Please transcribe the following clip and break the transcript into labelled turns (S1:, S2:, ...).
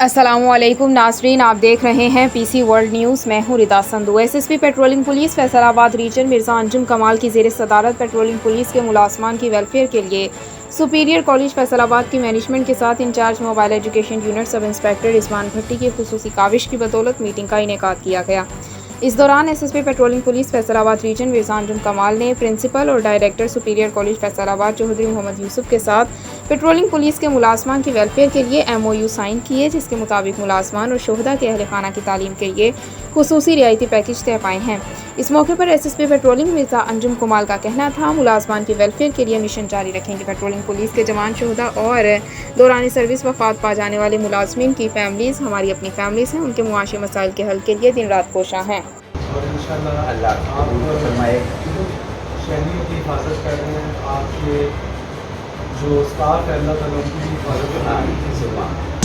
S1: السلام علیکم ناظرین، آپ دیکھ رہے ہیں پی سی ورلڈ نیوز۔ میں ہوں Rida Sindhu. S S P patrolling police Faisalabad region Mirza Anjum کمال کی زیر صدارت پٹرولنگ پولیس کے ملازمان کی ویلفیئر کے لیے سپیرئیر کالج فیصل آباد کی مینجمنٹ کے ساتھ incharge mobile education unit sub inspector Rizwan Bhatti کی خصوصی کاوش کی بدولت میٹنگ کا انعقاد کیا گیا۔ اس دوران S S P patrolling police Faisalabad region Mirza Anjum کمال نے پرنسپل اور ڈائریکٹر سپیرئیر کالج فیصل آباد چودھری محمد یوسف کے ساتھ پٹرولنگ پولیس کے ملازمان کی ویلفیئر کے لیے MOU سائن کیے، جس کے مطابق ملازمان اور شہداء کے اہل خانہ کی تعلیم کے لیے خصوصی رعایتی پیکج طے پائے ہیں۔ اس موقع پر S S P patrolling Mirza Anjum Kamal کا کہنا تھا، ملازمان کی ویلفیئر کے لیے مشن جاری رکھیں گے۔ پٹرولنگ پولیس کے جوان، شہداء اور دوران سروس وفات پا جانے والے ملازمین کی فیملیز ہماری اپنی فیملیز ہیں، ان کے معاشی مسائل کے حل کے لیے دن رات کوشاں ہیں۔
S2: اور انشاءاللہ آپ شہریوں کی حفاظت کر رہے ہیں، آپ کے جو اسٹاف ہے اللہ تعالیٰ ان کی بھی حفاظت کریں۔